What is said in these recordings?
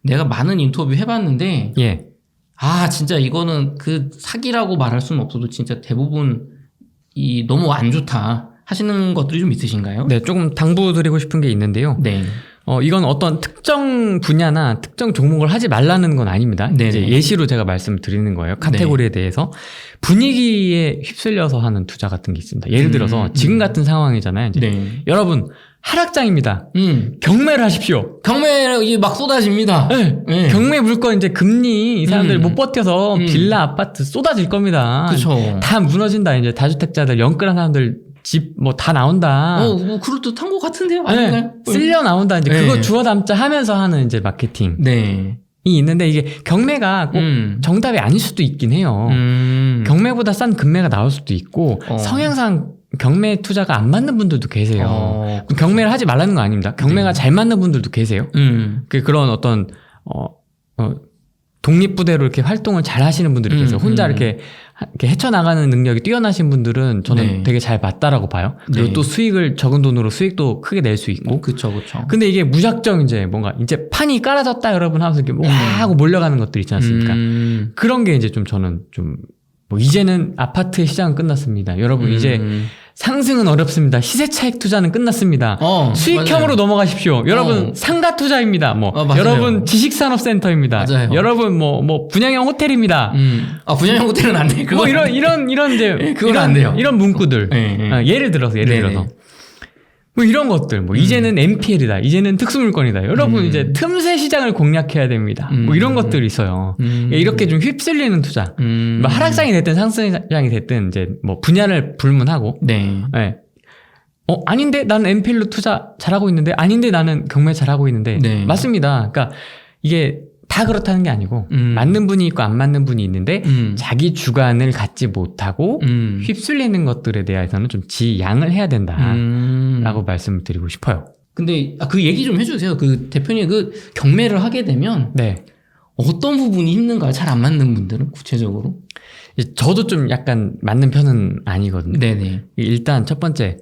내가 많은 인터뷰 해봤는데 예. 진짜 이거는 그 사기라고 말할 수는 없어도 진짜 대부분 이 너무 안 좋다 하시는 것들이 좀 있으신가요? 네, 조금 당부드리고 싶은 게 있는데요. 네. 이건 어떤 특정 분야나 특정 종목을 하지 말라는 건 아닙니다. 네네. 이제 예시로 제가 말씀드리는 거예요. 카테고리에 대해서. 분위기에 휩쓸려서 하는 투자 같은 게 있습니다. 예를 들어서 지금 같은 상황이잖아요. 이제 네. 여러분, 하락장입니다. 경매를 하십시오. 경매 이제 막 쏟아집니다. 네. 네. 경매 물건 이제 금리 이 사람들 못 버텨서 빌라, 아파트 쏟아질 겁니다. 그쵸. 다 무너진다. 이제 다주택자들, 영끌한 사람들 집 뭐 다 나온다. 뭐 그렇듯한 것 같은데요? 아닌가요? 네. 쓸려 나온다. 이제 네. 그거 주워 담자 하면서 하는 이제 마케팅이 네. 있는데 이게 경매가 꼭 정답이 아닐 수도 있긴 해요. 경매보다 싼 금매가 나올 수도 있고 성향상 경매 투자가 안 맞는 분들도 계세요. 경매를 하지 말라는 건 아닙니다. 경매가 잘 맞는 분들도 계세요. 그런 어떤 독립부대로 이렇게 활동을 잘 하시는 분들이 계세요. 혼자 이렇게 헤쳐나가는 능력이 뛰어나신 분들은 저는 네. 되게 잘 맞다라고 봐요. 그리고 네. 또 수익을 적은 돈으로 수익도 크게 낼 수 있고. 그쵸. 근데 이게 무작정 이제 뭔가 이제 판이 깔아졌다 여러분 하면서 이렇게 와 하고 몰려가는 것들 있지 않습니까? 그런 게 이제 좀 저는 좀 뭐 이제는 아파트 시장은 끝났습니다. 여러분 이제 상승은 어렵습니다. 시세 차익 투자는 끝났습니다. 수익형으로 맞아요. 넘어가십시오. 여러분 상가 투자입니다. 맞아요. 여러분 지식산업센터입니다. 맞아요. 여러분 뭐 분양형 호텔입니다. 분양형 호텔은 안 돼. 뭐 이런 이제 그건 안 돼요. 이런 문구들. 예를 들어서 뭐 이런 것들, 뭐 이제는 NPL이다, 이제는 특수물건이다. 여러분 이제 틈새 시장을 공략해야 됩니다. 뭐 이런 것들이 있어요. 이렇게 좀 휩쓸리는 투자. 뭐 하락장이 됐든 상승장이 됐든 이제 뭐 분야를 불문하고. 네. 네. 아닌데 나는 NPL로 투자 잘하고 있는데, 아닌데 나는 경매 잘하고 있는데. 네. 맞습니다. 그러니까 이게 다 그렇다는 게 아니고 맞는 분이 있고 안 맞는 분이 있는데 자기 주관을 갖지 못하고 휩쓸리는 것들에 대해서는 좀 지양을 해야 된다라고 말씀을 드리고 싶어요. 근데 그 얘기 좀 해주세요. 그 대표님 그 경매를 하게 되면 네. 어떤 부분이 힘든가요? 잘 안 맞는 분들은 구체적으로? 저도 좀 약간 맞는 편은 아니거든요. 네네. 일단 첫 번째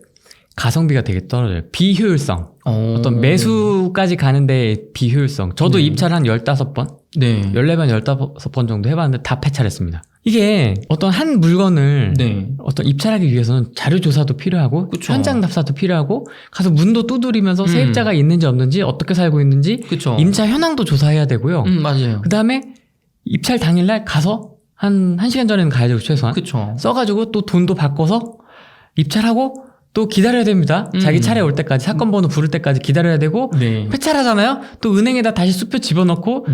가성비가 되게 떨어져요. 비효율성. 어떤 매수까지 가는데 비효율성. 저도 입찰 한 15번? 네. 14번, 15번 정도 해봤는데 다 폐찰했습니다. 이게 어떤 한 물건을 어떤 입찰하기 위해서는 자료조사도 필요하고 그쵸. 현장 답사도 필요하고 가서 문도 두드리면서 세입자가 있는지 없는지 어떻게 살고 있는지 그쵸. 임차 현황도 조사해야 되고요. 맞아요. 그 다음에 입찰 당일날 가서 한 1시간 전에는 가야 되고 최소한 그쵸. 써가지고 또 돈도 바꿔서 입찰하고 또 기다려야 됩니다. 자기 차례 올 때까지 사건 번호 부를 때까지 기다려야 되고 폐찰하잖아요. 또 은행에다 다시 수표 집어넣고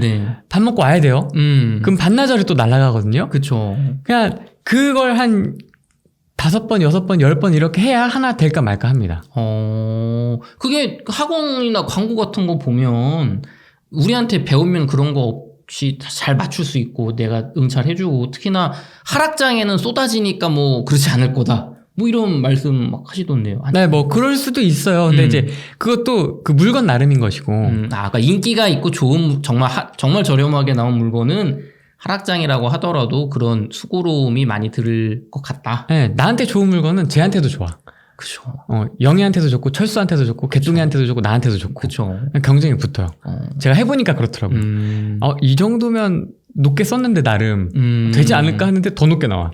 밥 먹고 와야 돼요. 그럼 반나절이 또 날아가거든요. 그쵸. 그냥 그걸 한 5번, 6번, 10번 이렇게 해야 하나 될까 말까 합니다. 그게 학원이나 광고 같은 거 보면 우리한테 배우면 그런 거 없이 잘 맞출 수 있고 내가 응찰해주고 특히나 하락장에는 쏟아지니까 뭐 그렇지 않을 거다. 뭐 이런 말씀 막 하시던데요. 네, 뭐 그럴 수도 있어요. 근데 이제 그것도 그 물건 나름인 것이고. 그러니까 인기가 있고 좋은 정말 저렴하게 나온 물건은 하락장이라고 하더라도 그런 수고로움이 많이 들을 것 같다. 네, 나한테 좋은 물건은 쟤한테도 좋아. 그죠. 영희한테도 좋고 철수한테도 좋고 개뚱이한테도 좋고 나한테도 좋고. 그죠. 경쟁이 붙어요. 제가 해보니까 그렇더라고요. 이 정도면 높게 썼는데 나름 되지 않을까 하는데 더 높게 나와.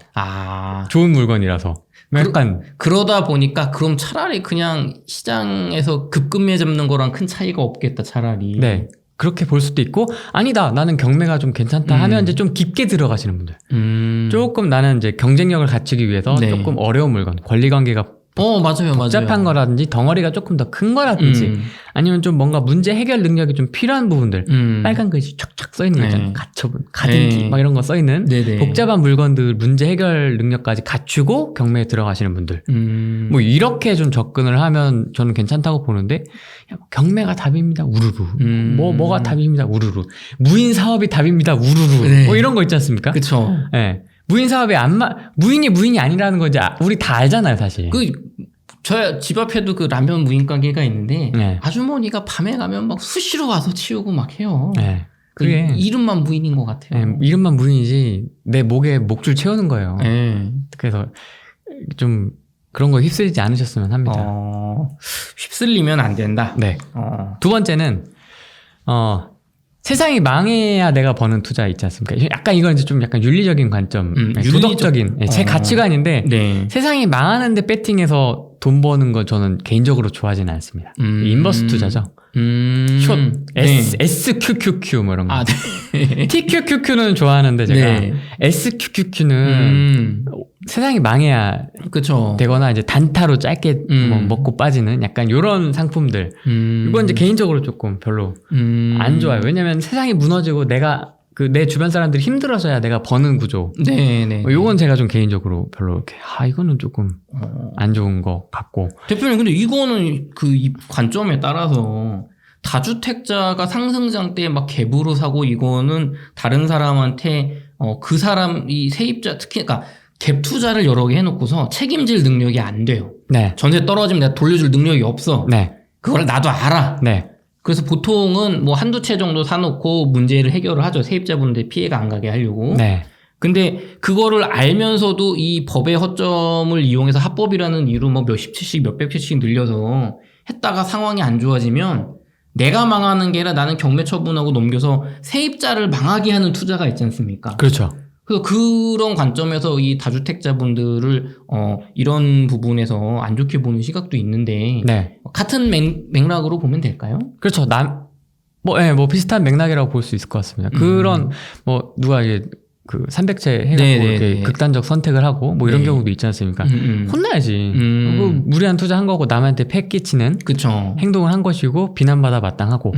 좋은 물건이라서. 약간 그러다 보니까 그럼 차라리 그냥 시장에서 급금매 잡는 거랑 큰 차이가 없겠다 차라리. 네. 그렇게 볼 수도 있고 아니다 나는 경매가 좀 괜찮다 하면 이제 좀 깊게 들어가시는 분들 조금 나는 이제 경쟁력을 갖추기 위해서 조금 어려운 물건 권리관계가 맞아요. 복잡한 거라든지 덩어리가 조금 더 큰 거라든지 아니면 좀 뭔가 문제 해결 능력이 좀 필요한 부분들 빨간 글씨 쫙쫙 써있는 거 있잖아요. 가처분, 가등기 막 이런 거 써있는 복잡한 물건들 문제 해결 능력까지 갖추고 경매에 들어가시는 분들 뭐 이렇게 좀 접근을 하면 저는 괜찮다고 보는데 경매가 답입니다 우르르 뭐가 답입니다 우르르 무인 사업이 답입니다 우르르 뭐 이런 거 있지 않습니까? 그쵸. 네. 무인 사업에 무인이 아니라는 거 이제 우리 다 알잖아요, 사실. 저희 집 앞에도 그 라면 무인 가게가 있는데 아주머니가 밤에 가면 막 수시로 와서 치우고 막 해요. 네. 그게 이름만 무인인 것 같아요. 네, 이름만 무인이지 내 목에 목줄 채우는 거예요. 그래서 좀 그런 거 휩쓸리지 않으셨으면 합니다. 휩쓸리면 안 된다. 네. 두 번째는 세상이 망해야 내가 버는 투자 있지 않습니까? 약간 이건 이제 좀 약간 윤리적인 관점, 도덕적인 제 가치관인데 네. 세상이 망하는데 배팅해서 돈 버는 건 저는 개인적으로 좋아하지는 않습니다. 인버스 투자죠. 숏, SQQQ 뭐 이런 거. 네. TQQQ는 좋아하는데 제가 SQQQ는 세상이 망해야 그쵸. 되거나 이제 단타로 짧게 뭐 먹고 빠지는 약간 요런 상품들. 이건 이제 개인적으로 조금 별로 안 좋아요. 왜냐면 세상이 무너지고 내가 내 주변 사람들이 힘들어져야 내가 버는 구조. 네네. 요건 제가 좀 개인적으로 별로 이렇게 이거는 조금 안 좋은 것 같고. 대표님 근데 이거는 이 관점에 따라서 다주택자가 상승장 때 막 갭으로 사고 이거는 다른 사람한테 그 사람이 세입자 특히 그러니까 갭 투자를 여러 개 해놓고서 책임질 능력이 안 돼요. 네. 전세 떨어지면 내가 돌려줄 능력이 없어. 네. 그걸 나도 알아. 네. 그래서 보통은 뭐 한두 채 정도 사놓고 문제를 해결을 하죠. 세입자분들 피해가 안 가게 하려고. 네. 근데 그거를 알면서도 이 법의 허점을 이용해서 합법이라는 이유로 뭐 몇십 채씩 몇백 채씩 늘려서 했다가 상황이 안 좋아지면 내가 망하는 게 아니라 나는 경매 처분하고 넘겨서 세입자를 망하게 하는 투자가 있지 않습니까? 그렇죠. 그래서 그런 관점에서 이 다주택자분들을 이런 부분에서 안 좋게 보는 시각도 있는데 네. 같은 맥락으로 보면 될까요? 그렇죠. 뭐 비슷한 맥락이라고 볼 수 있을 것 같습니다. 그런 뭐 누가 이게 300채 해갖고 이렇게 극단적 선택을 하고 뭐 이런 경우도 있지 않습니까? 혼나야지. 무리한 투자한 거고 남한테 패 끼치는 그쵸. 행동을 한 것이고 비난받아 마땅하고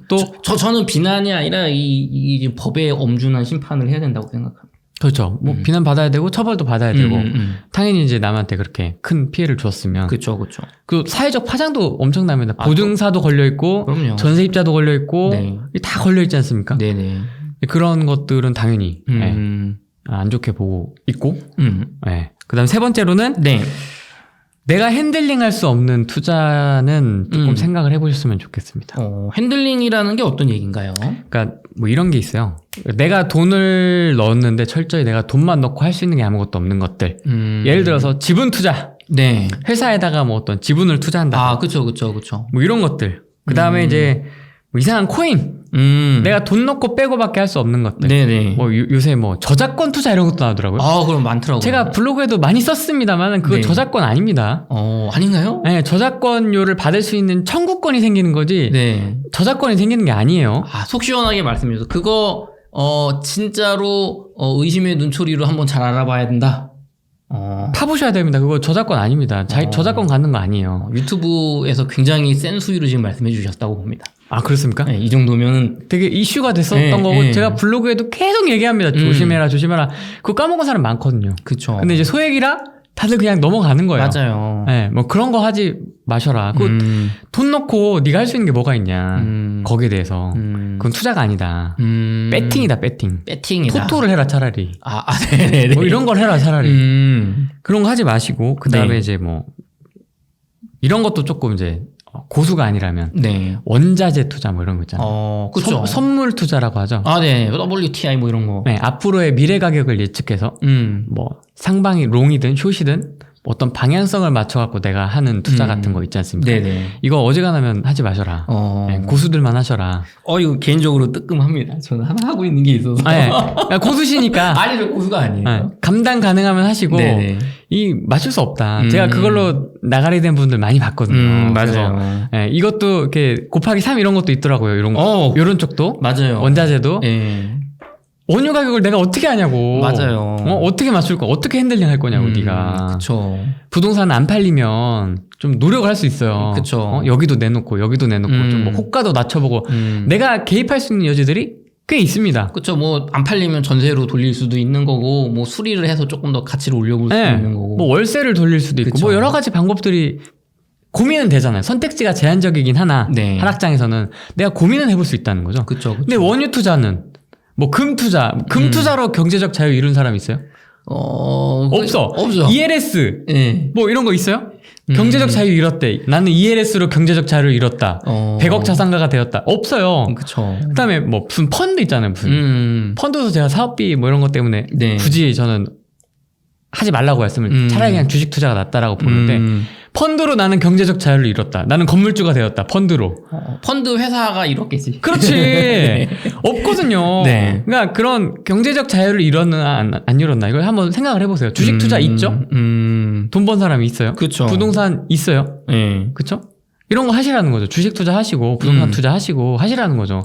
또 저는 비난이 아니라 이 법의 엄중한 심판을 해야 된다고 생각합니다. 그렇죠. 뭐 비난받아야 되고 처벌도 받아야 되고 당연히 이제 남한테 그렇게 큰 피해를 줬으면 그렇죠. 그 사회적 파장도 엄청납니다. 보증사도 걸려 있고 그럼요. 전세입자도 걸려 있고 다 걸려 있지 않습니까? 네네. 그런 것들은 당연히 안 좋게 보고 있고 그다음 세 번째로는 내가 핸들링할 수 없는 투자는 조금 생각을 해보셨으면 좋겠습니다. 핸들링이라는 게 어떤 얘기인가요? 그러니까 뭐 이런 게 있어요. 내가 돈을 넣었는데 철저히 내가 돈만 넣고 할 수 있는 게 아무것도 없는 것들. 예를 들어서 지분 투자. 네. 회사에다가 뭐 어떤 지분을 투자한다. 그쵸. 뭐 이런 것들. 그 다음에 이제 뭐 이상한 코인. 내가 돈 넣고 빼고밖에 할 수 없는 것들. 네네. 뭐 요새 뭐 저작권 투자 이런 것도 나오더라고요. 그럼 많더라고요. 제가 블로그에도 많이 썼습니다만 그거 저작권 아닙니다. 아닌가요? 네, 저작권료를 받을 수 있는 청구권이 생기는 거지. 네. 저작권이 생기는 게 아니에요. 속 시원하게 말씀해 주세요. 그거 진짜로 의심의 눈초리로 한번 잘 알아봐야 된다. 파보셔야 됩니다. 그거 저작권 아닙니다. 저작권 갖는 거 아니에요. 유튜브에서 굉장히 센 수위로 지금 말씀해 주셨다고 봅니다. 그렇습니까? 네, 이 정도면은 되게 이슈가 됐었던 거고 제가 블로그에도 계속 얘기합니다. 조심해라. 그거 까먹은 사람 많거든요. 그쵸. 근데 이제 소액이라 다들 그냥 넘어가는 거예요. 맞아요. 네, 뭐 그런 거 하지 마셔라. 돈 넣고 네가 할 수 있는 게 뭐가 있냐. 거기에 대해서. 그건 투자가 아니다. 배팅이다, 배팅. 배팅이다. 토토를 해라, 차라리. 네네네. 뭐 이런 걸 해라, 차라리. 그런 거 하지 마시고, 그 다음에 이제 뭐, 이런 것도 조금 이제, 고수가 아니라면 원자재 투자 뭐 이런 거 있잖아요. 그렇죠. 선물 투자라고 하죠. 네. WTI 뭐 이런 거. 네, 앞으로의 미래 가격을 예측해서 뭐 상방이 롱이든 숏이든 어떤 방향성을 맞춰갖고 내가 하는 투자 같은 거 있지 않습니까? 네네. 이거 어지간하면 하지 마셔라. 네, 고수들만 하셔라. 이거 개인적으로 뜨끔합니다. 저는 하나 하고 있는 게 있어서. 네. 고수시니까. 아니죠, 고수가 아니에요. 네, 감당 가능하면 하시고, 맞출 수 없다. 제가 그걸로 나가리 된 분들 많이 봤거든요. 맞아요. 네, 이것도 이렇게 곱하기 3 이런 것도 있더라고요. 이런 쪽도. 맞아요. 원자재도. 원유 가격을 내가 어떻게 하냐고. 맞아요. 어떻게 맞출 거야? 어떻게 핸들링 할 거냐고, 네가. 그쵸. 부동산 안 팔리면 좀 노력을 할 수 있어요. 그쵸. 여기도 내놓고, 여기도 내놓고, 좀 뭐 호가도 낮춰보고, 내가 개입할 수 있는 여지들이 꽤 있습니다. 그쵸. 뭐, 안 팔리면 전세로 돌릴 수도 있는 거고, 뭐, 수리를 해서 조금 더 가치를 올려볼 수도 있는 거고. 뭐, 월세를 돌릴 수도 있고, 그쵸. 뭐, 여러 가지 방법들이 고민은 되잖아요. 선택지가 제한적이긴 하나, 하락장에서는 내가 고민은 해볼 수 있다는 거죠. 그쵸. 근데 원유 투자는, 뭐 금 투자로 경제적 자유 이룬 사람 있어요? 없어. ELS 뭐 이런 거 있어요? 경제적 자유 잃었대. 나는 ELS로 경제적 자유를 잃었다. 100억 자산가가 되었다. 없어요. 그쵸. 그다음에 뭐 무슨 펀드 있잖아요. 무슨 펀드도 제가 사업비 뭐 이런 것 때문에 굳이 저는 하지 말라고 말씀을 차라리 그냥 주식 투자가 낫다라고 보는데 펀드로 나는 경제적 자유를 이뤘다. 나는 건물주가 되었다. 펀드로. 펀드 회사가 이렇겠지. 그렇지. 없거든요. 네. 그러니까 그런 경제적 자유를 이뤘나 안 이뤘나 이걸 한번 생각을 해보세요. 주식 투자 있죠? 돈 번 사람이 있어요. 그쵸. 부동산 있어요. 네. 그렇죠? 이런 거 하시라는 거죠. 주식 투자하시고 부동산 투자하시고 하시라는 거죠.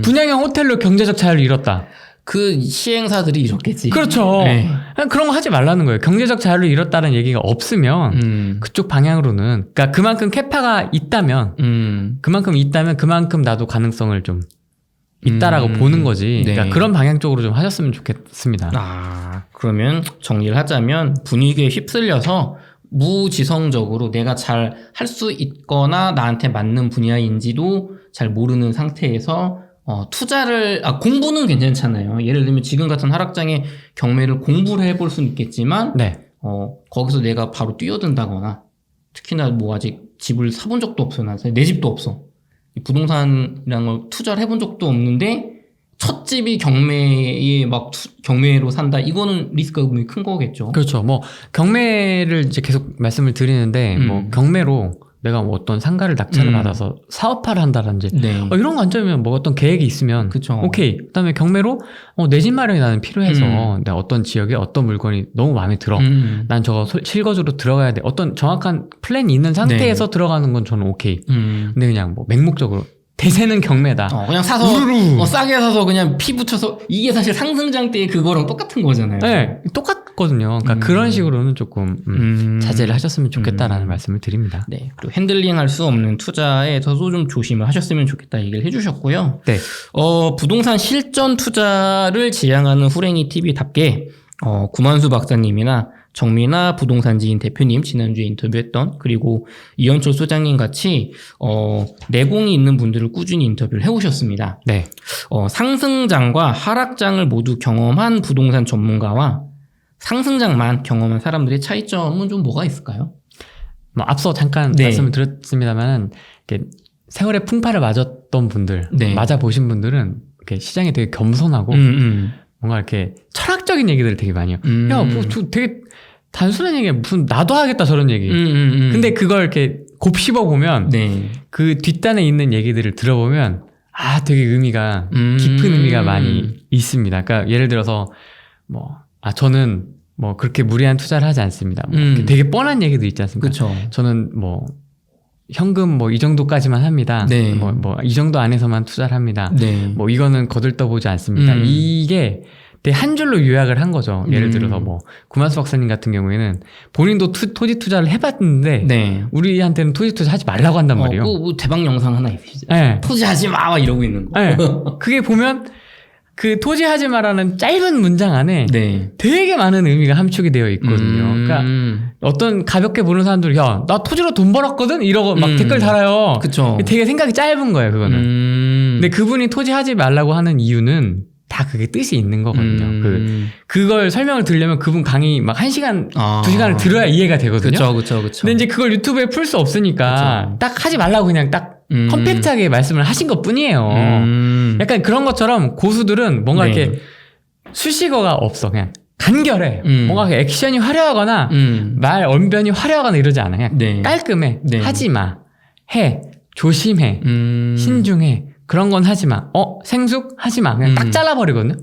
분양형 호텔로 경제적 자유를 이뤘다. 그 시행사들이 이렇겠지. 그렇죠. 네. 그런 거 하지 말라는 거예요. 경제적 자유를 잃었다는 얘기가 없으면 그쪽 방향으로는 그러니까 그만큼 캐파가 있다면 그만큼 나도 가능성을 좀 있다라고 보는 거지. 네. 그러니까 그런 방향 쪽으로 좀 하셨으면 좋겠습니다. 그러면 정리를 하자면 분위기에 휩쓸려서 무지성적으로 내가 잘 할 수 있거나 나한테 맞는 분야인지도 잘 모르는 상태에서 공부는 괜찮잖아요. 예를 들면 지금 같은 하락장에 경매를 공부를 해볼 수는 있겠지만, 네. 거기서 내가 바로 뛰어든다거나, 특히나 뭐 아직 집을 사본 적도 없어요. 내 집도 없어. 부동산이라는 걸 투자를 해본 적도 없는데, 첫 집이 경매에 경매로 산다. 이거는 리스크가 굉장히 큰 거겠죠. 그렇죠. 뭐, 경매를 이제 계속 말씀을 드리는데, 뭐, 경매로 내가 뭐 어떤 상가를 낙찰을 받아서 사업화를 한다든지 네. 이런 관점이면 뭐 어떤 계획이 있으면 그쵸. 오케이. 그다음에 경매로 내 집 마련이 나는 필요해서 내가 어떤 지역에 어떤 물건이 너무 마음에 들어. 난 저거 실거주로 들어가야 돼. 어떤 정확한 플랜이 있는 상태에서 들어가는 건 저는 오케이. 근데 그냥 뭐 맹목적으로 대세는 경매다. 그냥 사서 싸게 사서 그냥 피 붙여서 이게 사실 상승장 때의 그거랑 똑같은 거잖아요. 네, 똑같거든요. 그러니까 그런 식으로는 조금 자제를 하셨으면 좋겠다라는 말씀을 드립니다. 네, 그리고 핸들링할 수 없는 투자에서도 좀 조심을 하셨으면 좋겠다 얘기를 해주셨고요. 네. 부동산 실전 투자를 지향하는 후랭이 TV답게 구만수 박사님이나 정미나 부동산지인 대표님 지난주에 인터뷰했던 그리고 이현철 소장님 같이 내공이 있는 분들을 꾸준히 인터뷰를 해오셨습니다. 네. 상승장과 하락장을 모두 경험한 부동산 전문가와 상승장만 경험한 사람들의 차이점은 좀 뭐가 있을까요? 뭐 앞서 잠깐 말씀을 드렸습니다만 세월의 풍파를 맞았던 분들, 맞아보신 분들은 이렇게 시장에 되게 겸손하고 뭔가 이렇게 철학적인 얘기들을 되게 많이 해요. 야, 뭐 되게 단순한 얘기야. 무슨 나도 하겠다 저런 얘기. 근데 그걸 이렇게 곱씹어 보면 그 뒷단에 있는 얘기들을 들어보면 되게 의미가 깊은 의미가 많이 있습니다. 그러니까 예를 들어서 저는 뭐 그렇게 무리한 투자를 하지 않습니다. 되게 뻔한 얘기도 있지 않습니까? 그쵸. 저는 뭐 현금 이 정도까지만 합니다. 이 정도 안에서만 투자를 합니다. 뭐 이거는 거들떠보지 않습니다. 이게 되게 한 줄로 요약을 한 거죠. 예를 들어서 구만수 박사님 같은 경우에는 본인도 토지 투자를 해봤는데 우리한테는 토지 투자 하지 말라고 한단 말이에요. 뭐 대박 영상 하나 있으시죠. 토지하지 마! 막 이러고 있는 거. 그게 보면 그 토지하지 마라는 짧은 문장 안에 되게 많은 의미가 함축이 되어 있거든요. 그러니까 어떤 가볍게 보는 사람들이 나 토지로 돈 벌었거든? 이러고 막 댓글 달아요. 그쵸. 되게 생각이 짧은 거예요, 그거는. 근데 그분이 토지하지 말라고 하는 이유는 다 그게 뜻이 있는 거거든요. 그걸 설명을 들으려면 그분 강의 막 1시간, 2시간을 들어야 이해가 되거든요. 그쵸. 근데 이제 그걸 유튜브에 풀 수 없으니까 딱 하지 말라고 그냥 딱 컴팩트하게 말씀을 하신 것 뿐이에요. 약간 그런 것처럼 고수들은 뭔가 이렇게 수식어가 없어. 그냥 간결해. 뭔가 액션이 화려하거나 말 언변이 화려하거나 이러지 않아. 그냥 깔끔해. 하지 마. 해. 조심해. 신중해. 그런 건 하지 마. 생숙? 하지 마. 그냥 딱 잘라버리거든요.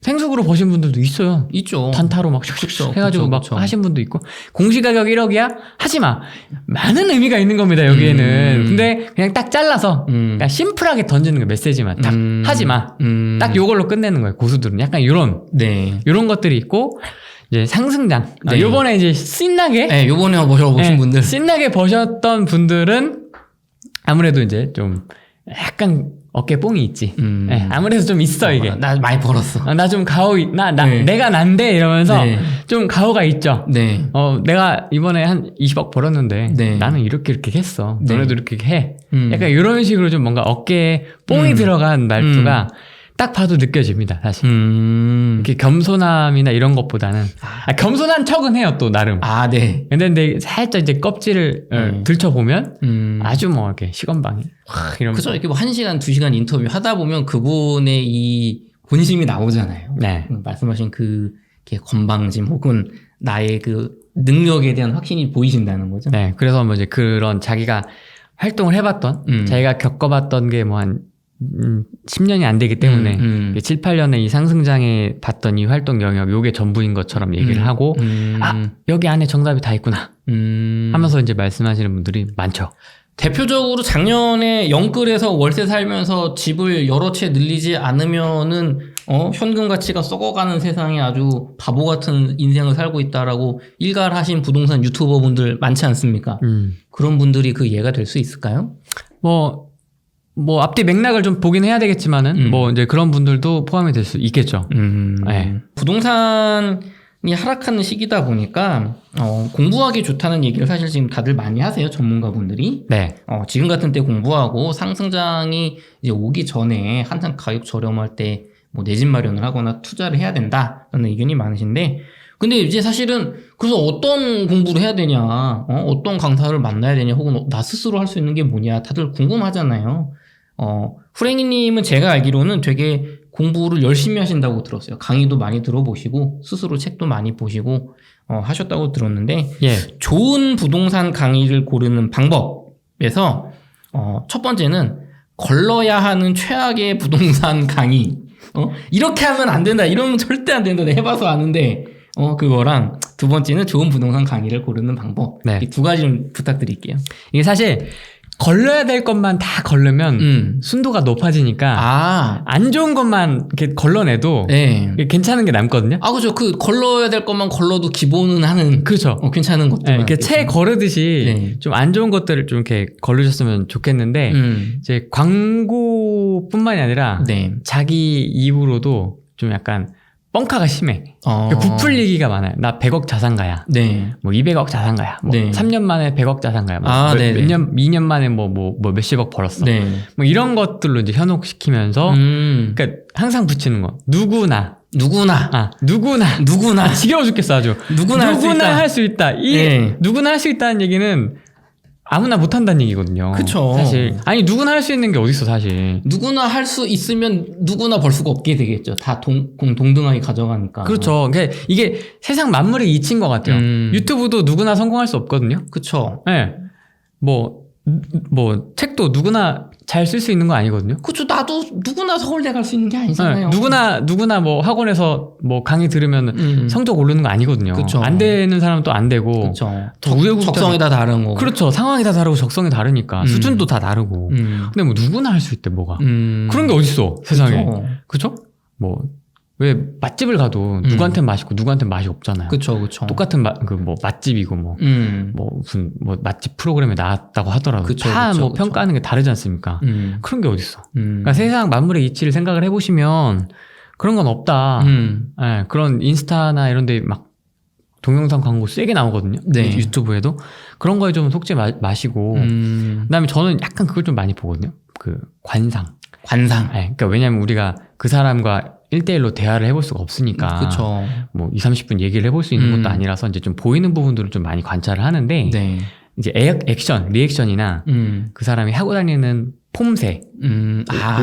생숙으로 버신 분들도 있어요. 있죠. 단타로 막 슉슉 해가지고 막 하신 분도 있고. 공시가격 1억이야? 하지 마. 많은 의미가 있는 겁니다, 여기에는. 근데 그냥 딱 잘라서 그냥 심플하게 던지는 거예요, 메시지만. 딱 하지 마. 딱 요걸로 끝내는 거예요, 고수들은. 약간 요런 것들이 있고. 이제 상승장. 요번에 이제 신나게. 요번에 버셔보신 분들. 신나게 버셨던 분들은 아무래도 이제 좀 약간 어깨 뽕이 있지. 아무래도 좀 있어, 이게. 나 많이 벌었어. 나 좀 내가 난데 이러면서 좀 가오가 있죠. 내가 이번에 한 20억 벌었는데 나는 이렇게 했어. 너네도 이렇게 해. 약간 이런 식으로 좀 뭔가 어깨에 뽕이 들어간 말투가 딱 봐도 느껴집니다, 사실. 이렇게 겸손함이나 이런 것보다는. 겸손한 척은 해요, 또, 나름. 근데 살짝 이제 껍질을 들춰보면 아주 이렇게 시건방이. 이러면서. 그죠. 이렇게 1시간, 2시간 인터뷰 하다 보면 그분의 이 본심이 나오잖아요. 말씀하신 그 건방짐 혹은 나의 그 능력에 대한 확신이 보이신다는 거죠. 네, 그래서 뭐 이제 그런 자기가 활동을 해봤던, 자기가 겪어봤던 게 뭐 한 10년이 안 되기 때문에 7, 8년에 이 상승장에 봤던 이 활동 영역 요게 전부인 것처럼 얘기를 하고 아 여기 안에 정답이 다 있구나 하면서 이제 말씀하시는 분들이 많죠. 대표적으로 작년에 영끌에서 월세 살면서 집을 여러 채 늘리지 않으면은 현금 가치가 썩어가는 세상에 아주 바보 같은 인생을 살고 있다라고 일갈하신 부동산 유튜버 분들 많지 않습니까? 그런 분들이 그 예가 될 수 있을까요? 뭐 앞뒤 맥락을 좀 보긴 해야 되겠지만은 뭐 이제 그런 분들도 포함이 될 수 있겠죠. 네. 부동산이 하락하는 시기다 보니까 공부하기 좋다는 얘기를 사실 지금 다들 많이 하세요, 전문가분들이. 네. 지금 같은 때 공부하고 상승장이 이제 오기 전에 한창 가격 저렴할 때 뭐 내 집 마련을 하거나 투자를 해야 된다라는 의견이 많으신데, 근데 이제 사실은 그래서 어떤 공부를 해야 되냐, 어떤 강사를 만나야 되냐, 혹은 나 스스로 할 수 있는 게 뭐냐, 다들 궁금하잖아요. 후랭이님은 제가 알기로는 되게 공부를 열심히 하신다고 들었어요. 강의도 많이 들어보시고 스스로 책도 많이 보시고 하셨다고 들었는데, 예. 좋은 부동산 강의를 고르는 방법에서 첫 번째는 걸러야 하는 최악의 부동산 강의. 이렇게 하면 안 된다, 이러면 절대 안 된다, 내가 해봐서 아는데 그거랑 두 번째는 좋은 부동산 강의를 고르는 방법. 네. 이 두 가지 좀 부탁드릴게요. 이게 사실 걸러야 될 것만 다 걸르면 순도가 높아지니까 안 좋은 것만 이렇게 걸러내도 네. 괜찮은 게 남거든요. 그죠. 그 걸러야 될 것만 걸러도 기본은 하는. 그렇죠. 괜찮은 것들. 네, 이렇게 채 거르듯이 좀 안 좋은 것들을 좀 이렇게 걸르셨으면 좋겠는데 이제 광고뿐만이 아니라 자기 입으로도 좀 약간 뻥카가 심해. 부풀리기가 많아요. 나 100억 자산가야. 네. 뭐 200억 자산가야. 뭐 3년 만에 100억 자산가야. 뭐 몇 년, 2년 만에 뭐 몇십억 벌었어. 네. 뭐 이런 것들로 이제 현혹시키면서, 그러니까 항상 붙이는 거. 누구나. 지겨워 죽겠어, 아주. 누구나 할 수 있다. 누구나 할 수 있다는 얘기는 아무나 못한다는 얘기거든요. 그쵸. 사실. 아니, 누구나 할 수 있는 게 어딨어, 사실. 누구나 할 수 있으면 누구나 벌 수가 없게 되겠죠. 다 동등하게 가져가니까. 그렇죠. 그러니까 이게 세상 만물의 이치인 것 같아요. 유튜브도 누구나 성공할 수 없거든요. 그쵸. 네. 뭐, 책도 누구나 잘 쓸 수 있는 거 아니거든요. 그쵸. 나도 누구나 서울대 갈 수 있는 게 아니잖아요. 네. 누구나 뭐 학원에서 뭐 강의 들으면 성적 오르는 거 아니거든요. 그쵸. 안 되는 사람은 또 안 되고. 그쵸. 적성이 다 다른 거고. 그렇죠. 상황이 다 다르고 적성이 다르니까. 수준도 다 다르고. 근데 뭐 누구나 할 수 있대, 뭐가. 그런 게 어딨어, 세상에. 그쵸? 뭐, 왜 맛집을 가도 누구한테는 맛있고 누구한테는 맛이 없잖아요. 그쵸. 똑같은 맛집이고 무슨 맛집 프로그램에 나왔다고 하더라도 다 평가하는 게 다르지 않습니까? 그런 게 어딨어. 그러니까 세상 만물의 이치를 생각을 해보시면 그런 건 없다. 네, 그런 인스타나 이런 데 막 동영상 광고 세게 나오거든요. 네. 유튜브에도. 그런 거에 좀 속지 마시고. 그다음에 저는 약간 그걸 좀 많이 보거든요. 그 관상. 네, 그러니까 왜냐면 우리가 그 사람과 1대1로 대화를 해볼 수가 없으니까. 그쵸. 뭐 2, 30분 얘기를 해볼 수 있는 것도 아니라서 이제 좀 보이는 부분들을 좀 많이 관찰을 하는데. 네. 이제 리액션이나 그 사람이 하고 다니는 폼새,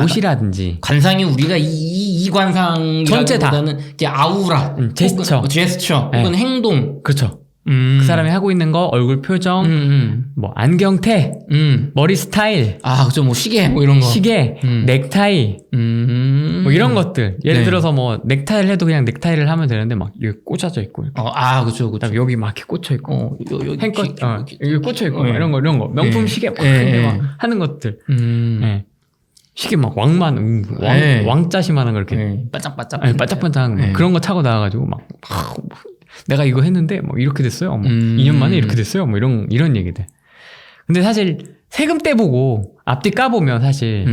옷이라든지. 관상이 우리가 이 관상이라기보다는 이제 아우라, 제스처, 네. 혹은 행동. 그렇죠. 그 사람이 하고 있는 거, 얼굴 표정, 뭐 안경테, 머리 스타일, 그죠. 뭐 시계, 뭐 이런 거. 시계, 넥타이, 뭐 이런 것들. 예를 들어서 뭐 넥타이를 해도 그냥 넥타이를 하면 되는데 막 여기 꽂아져 있고. 그죠. 그다음에 여기 막 이렇게 꽂혀 있고. 행껏 여기 꽂혀 있고. 네. 이런 거. 명품 시계 막 하는 것들. 네. 시계 막 왕자시만한 거 이렇게 반짝반짝한 거 그런 거 타고 나와가지고 막 내가 이거 했는데 뭐 이렇게 됐어요. 뭐 2년 만에 이렇게 됐어요. 뭐 이런 얘기들. 근데 사실 세금 떼보고 앞뒤 까보면 사실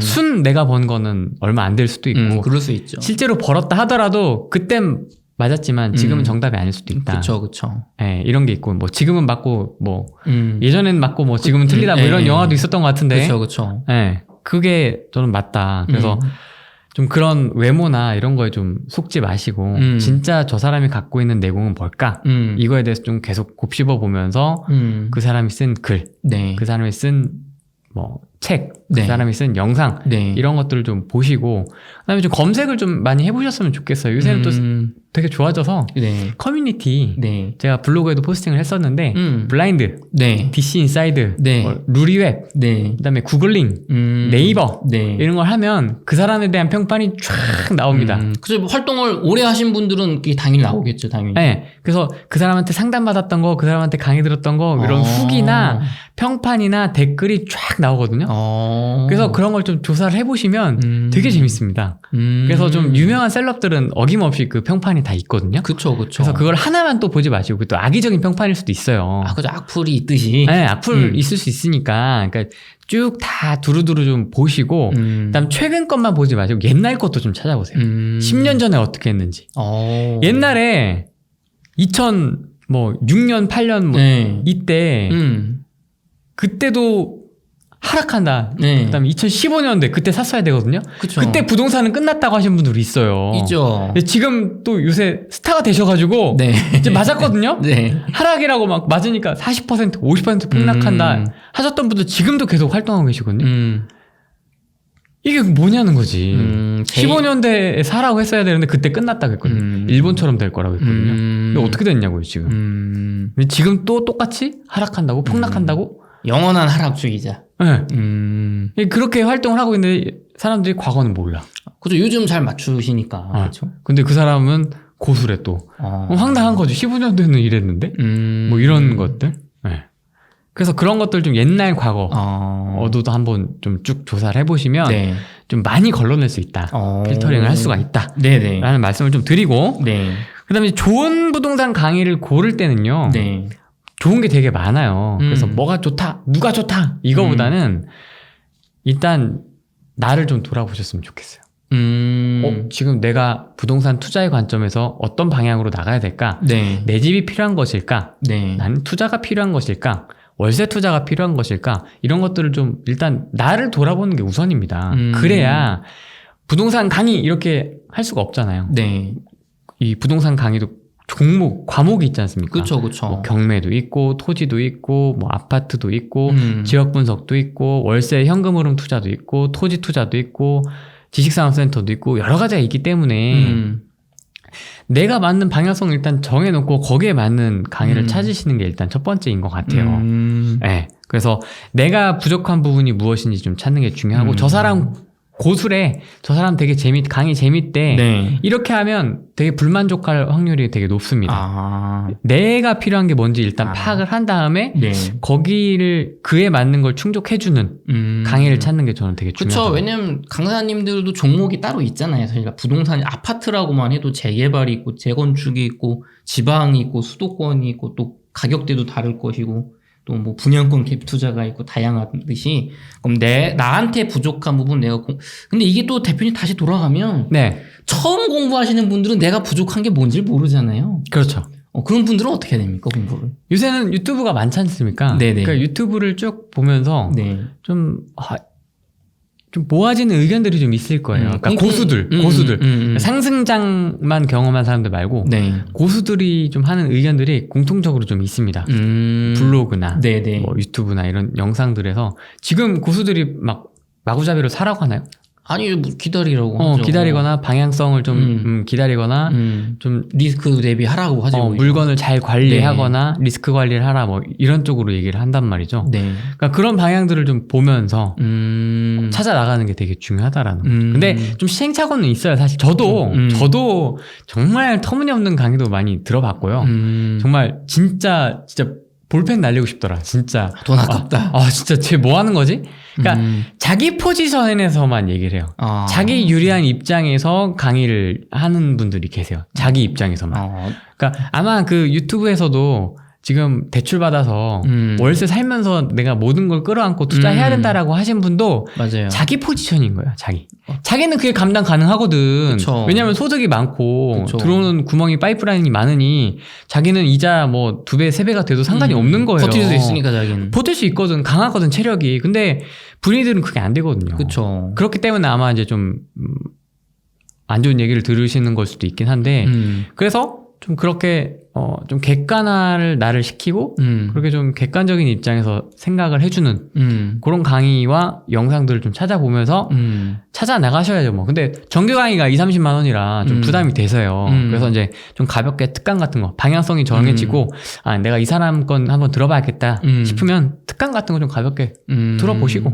순 내가 번 거는 얼마 안 될 수도 있고 그럴 수 있죠. 실제로 벌었다 하더라도 그땐 맞았지만 지금은 정답이 아닐 수도 있다. 그쵸. 네, 이런 게 있고 뭐 지금은 맞고 뭐 예전엔 맞고 뭐 지금은 틀리다 뭐 이런 영화도 있었던 것 같은데. 그쵸. 네, 그게 저는 맞다. 그래서 좀 그런 외모나 이런 거에 좀 속지 마시고 진짜 저 사람이 갖고 있는 내공은 뭘까? 이거에 대해서 좀 계속 곱씹어 보면서 그 사람이 쓴 글, 그 사람이 쓴 뭐 책, 그 네. 사람이 쓴 영상 네. 이런 것들을 좀 보시고 그다음에 좀 검색을 좀 많이 해보셨으면 좋겠어요. 요새는 또 되게 좋아져서 네. 커뮤니티 네. 제가 블로그에도 포스팅을 했었는데 블라인드, 네. DC 인사이드, 네. 루리웹, 네. 그다음에 구글링, 네이버 네. 이런 걸 하면 그 사람에 대한 평판이 쫙 나옵니다. 그래서 활동을 오래 하신 분들은 그게 당연히 나오겠죠, 당연히. 네, 그래서 그 사람한테 상담받았던 거, 그 사람한테 강의 들었던 거 이런 후기나 평판이나 댓글이 쫙 나오거든요. 그래서 그런 걸 좀 조사를 해보시면 되게 재밌습니다. 그래서 좀 유명한 셀럽들은 어김없이 그 평판이 다 있거든요. 그쵸. 그래서 그걸 하나만 또 보지 마시고 또 악의적인 평판일 수도 있어요. 그죠. 악플이 있듯이. 네, 악플 있을 수 있으니까. 그러니까 쭉 다 두루두루 좀 보시고, 그다음 최근 것만 보지 마시고 옛날 것도 좀 찾아보세요. 10년 전에 어떻게 했는지. 옛날에 2006년, 8년 네. 이때 그때도 하락한다. 네. 그다음에 2015년대 그때 샀어야 되거든요. 그쵸. 그때 부동산은 끝났다고 하신 분들이 있어요. 있죠. 근데 지금 또 요새 스타가 되셔가지고 네. 이제 맞았거든요. 네. 하락이라고 막 맞으니까 40%, 50% 폭락한다 하셨던 분들 지금도 계속 활동하고 계시거든요. 이게 뭐냐는 거지. 15년대에 사라고 했어야 되는데 그때 끝났다고 했거든요. 일본처럼 될 거라고 했거든요. 근데 어떻게 됐냐고요 지금. 근데 지금 또 똑같이 하락한다고 폭락한다고. 영원한 하락주의자. 네. 그렇게 활동을 하고 있는데 사람들이 과거는 몰라. 그죠. 요즘 잘 맞추시니까. 그렇죠. 근데 그 사람은 고수래 또. 황당한 거죠. 15년도에는 이랬는데. 뭐 이런 것들. 네. 그래서 그런 것들 좀 옛날 과거 어도도 한번 좀 쭉 조사를 해보시면 네. 좀 많이 걸러낼 수 있다. 필터링을 할 수가 있다. 네네. 라는 말씀을 좀 드리고. 네. 그 다음에 좋은 부동산 강의를 고를 때는요. 네. 좋은 게 되게 많아요. 그래서 뭐가 좋다, 누가 좋다 이거보다는 일단 나를 좀 돌아보셨으면 좋겠어요. 지금 내가 부동산 투자의 관점에서 어떤 방향으로 나가야 될까? 네. 내 집이 필요한 것일까? 네. 나는 투자가 필요한 것일까? 월세 투자가 필요한 것일까? 이런 것들을 좀 일단 나를 돌아보는 게 우선입니다. 그래야 부동산 강의 이렇게 할 수가 없잖아요. 네. 이 부동산 강의도 종목, 과목이 있지 않습니까? 그쵸. 뭐 경매도 있고, 토지도 있고, 뭐 아파트도 있고, 지역 분석도 있고, 월세 현금 흐름 투자도 있고, 토지 투자도 있고, 지식산업센터도 있고, 여러 가지가 있기 때문에 내가 맞는 방향성을 일단 정해놓고 거기에 맞는 강의를 찾으시는 게 일단 첫 번째인 것 같아요. 네. 그래서 내가 부족한 부분이 무엇인지 좀 찾는 게 중요하고, 저 사람 고수래, 저 사람 되게 강의 재밌대. 네. 이렇게 하면 되게 불만족할 확률이 되게 높습니다. 내가 필요한 게 뭔지 일단 파악을 한 다음에 네. 거기를 그에 맞는 걸 충족해주는 강의를 찾는 게 저는 되게 중요하다. 그렇죠. 왜냐면 강사님들도 종목이 따로 있잖아요. 사실 부동산이 아파트라고만 해도 재개발이 있고 재건축이 있고 지방이 있고 수도권이 있고 또 가격대도 다를 것이고 또 뭐 분양권 갭 투자가 있고 다양하듯이 그럼 나한테 부족한 부분 근데 이게 또 대표님 다시 돌아가면 네. 처음 공부하시는 분들은 내가 부족한 게 뭔지를 모르잖아요. 그렇죠. 그런 분들은 어떻게 해야 됩니까, 공부를? 요새는 유튜브가 많지 않습니까? 네네. 그러니까 유튜브를 쭉 보면서 좀 모아지는 의견들이 좀 있을 거예요. 그러니까 고수들. 상승장만 경험한 사람들 말고 고수들이 좀 하는 의견들이 공통적으로 좀 있습니다. 블로그나 뭐 유튜브나 이런 영상들에서 지금 고수들이 막 마구잡이로 사라고 하나요? 아니, 뭐 기다리라고 하죠. 기다리거나 방향성을 좀 기다리거나 좀 리스크 대비하라고 하죠. 물건을 잘 관리하거나 리스크 관리를 하라 뭐 이런 쪽으로 얘기를 한단 말이죠. 그러니까 그런 방향들을 좀 보면서 찾아 나가는 게 되게 중요하다라는 거죠. 근데 좀 시행착오는 있어요. 사실 저도 정말 터무니없는 강의도 많이 들어봤고요. 정말 진짜 볼펜 날리고 싶더라. 진짜 돈 아깝다. 진짜 쟤 뭐 하는 거지? 그러니까 자기 포지션에서만 얘기를 해요. 자기 유리한 입장에서 강의를 하는 분들이 계세요. 자기 입장에서만. 그러니까 아마 그 유튜브에서도 지금 대출 받아서 월세 살면서 내가 모든 걸 끌어안고 투자해야 된다라고 하신 분도 맞아요. 자기 포지션인 거예요. 자기는 그게 감당 가능하거든. 그쵸. 왜냐하면 소득이 많고 그쵸. 들어오는 구멍이 파이프라인이 많으니 자기는 이자 뭐 2배, 3배가 돼도 상관이 없는 거예요. 버틸 수 있으니까 자기는. 버틸 수 있거든. 강하거든 체력이. 근데 분위들은 그게 안 되거든요. 그쵸. 그렇기 때문에 아마 이제 좀 안 좋은 얘기를 들으시는 걸 수도 있긴 한데 그래서 좀 그렇게 좀 객관화를 나를 시키고 그렇게 좀 객관적인 입장에서 생각을 해주는 그런 강의와 영상들을 좀 찾아보면서 찾아 나가셔야죠 뭐. 근데 정규 강의가 2-30만 원이라 좀 부담이 돼서요. 그래서 이제 좀 가볍게 특강 같은 거 방향성이 정해지고 아 내가 이 사람 건 한번 들어봐야겠다 싶으면 특강 같은 거 좀 가볍게 들어보시고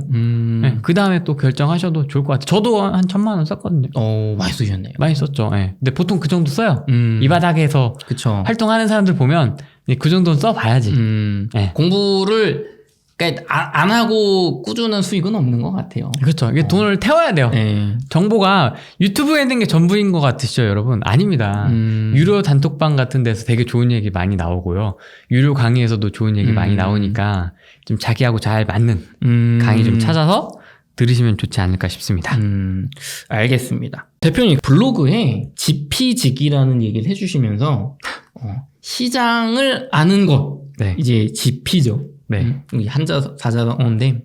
네, 그 다음에 또 결정하셔도 좋을 것 같아요. 저도 한 1,000만 원 썼거든요. 많이 쓰셨네요. 많이 썼죠. 네. 근데 보통 그 정도 써요. 이 바닥에서 그쵸. 활동하는 사람들 보면 그 정도는 써봐야지. 네. 공부를 그러니까 안 하고 꾸준한 수익은 없는 것 같아요. 그렇죠. 이게 돈을 태워야 돼요. 네. 정보가 유튜브에 있는 게 전부인 것 같으시죠, 여러분? 아닙니다. 유료 단톡방 같은 데서 되게 좋은 얘기 많이 나오고요. 유료 강의에서도 좋은 얘기 많이 나오니까 좀 자기하고 잘 맞는 강의 좀 찾아서 들으시면 좋지 않을까 싶습니다. 알겠습니다. 대표님 블로그에 지피지기라는 얘기를 해주시면서 시장을 아는 것 네. 이제 지피죠. 네. 한자 사자어인데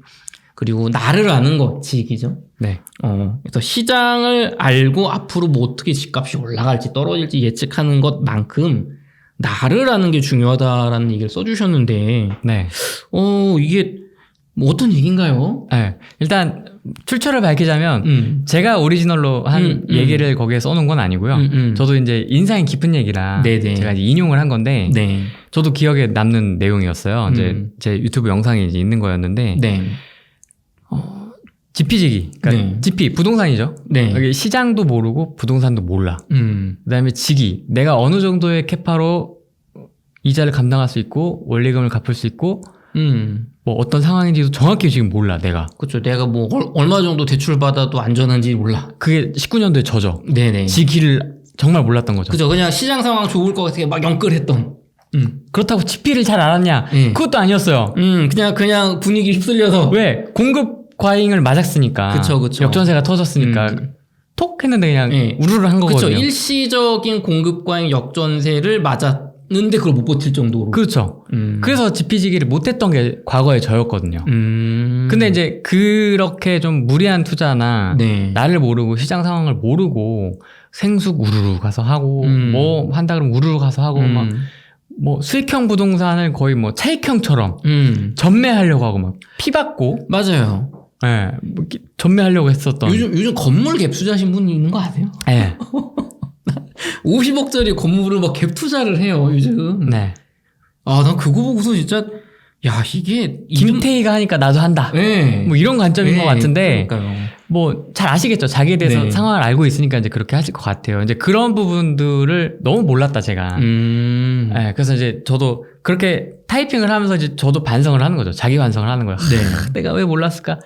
그리고 나를 아는 것 지기죠. 네. 그래서 시장을 알고 앞으로 뭐 어떻게 집값이 올라갈지 떨어질지 예측하는 것만큼 나를 아는 게 중요하다라는 얘기를 써주셨는데, 네. 이게 뭐 어떤 얘기인가요? 네. 일단 출처를 밝히자면 제가 오리지널로 한 얘기를 거기에 써놓은 건 아니고요. 저도 이제 인상이 깊은 얘기라 네네. 제가 이제 인용을 한 건데 네. 저도 기억에 남는 내용이었어요. 이제 제 유튜브 영상에 이제 있는 거였는데 네. 지피지기, 그러니까 네. 지피 부동산이죠. 네. 여기 시장도 모르고 부동산도 몰라. 그다음에 지기, 내가 어느 정도의 캐파로 이자를 감당할 수 있고 원리금을 갚을 수 있고. 뭐 어떤 상황인지도 정확히 지금 몰라 내가. 그렇죠. 내가 뭐 얼마 정도 대출 받아도 안전한지 몰라. 그게 19년도에 저죠. 네네. 지기를 정말 몰랐던 거죠. 그죠. 그냥 시장 상황 좋을 것 같아 막 영끌했던. 그렇다고 지피를 잘 알았냐? 그것도 아니었어요. 그냥 분위기 휩쓸려서. 왜? 공급 과잉을 맞았으니까. 그쵸. 역전세가 터졌으니까. 톡 했는데 그냥 우르르 한 거거든요. 그렇죠. 일시적인 공급 과잉 역전세를 맞았는데 그걸 못 버틸 정도로. 그렇죠. 그래서 지피지기를 못했던 게 과거의 저였거든요. 근데 이제 그렇게 좀 무리한 투자나 네. 나를 모르고 시장 상황을 모르고 생숙 우르르 가서 하고 뭐 한다 그러면 우르르 가서 하고 막 뭐 수익형 부동산을 거의 뭐 차익형처럼 전매하려고 하고 막 피받고 맞아요. 예, 네, 뭐 전매하려고 했었던. 요즘 건물 갭 투자하신 분이 있는 거 아세요? 네. 50억짜리 건물을 막 갭 투자를 해요 요즘. 네. 난 그거 보고서 진짜 야 이게 김태희가 하니까 나도 한다. 네. 뭐 이런 관점인 것 같은데. 그러니까요. 뭐 잘 아시겠죠. 자기에 대해서 네. 상황을 알고 있으니까 이제 그렇게 하실 것 같아요. 이제 그런 부분들을 너무 몰랐다 제가. 네, 그래서 이제 저도 그렇게 타이핑을 하면서 이제 저도 반성을 하는 거죠. 자기 반성을 하는 거예요. 네. 내가 왜 몰랐을까?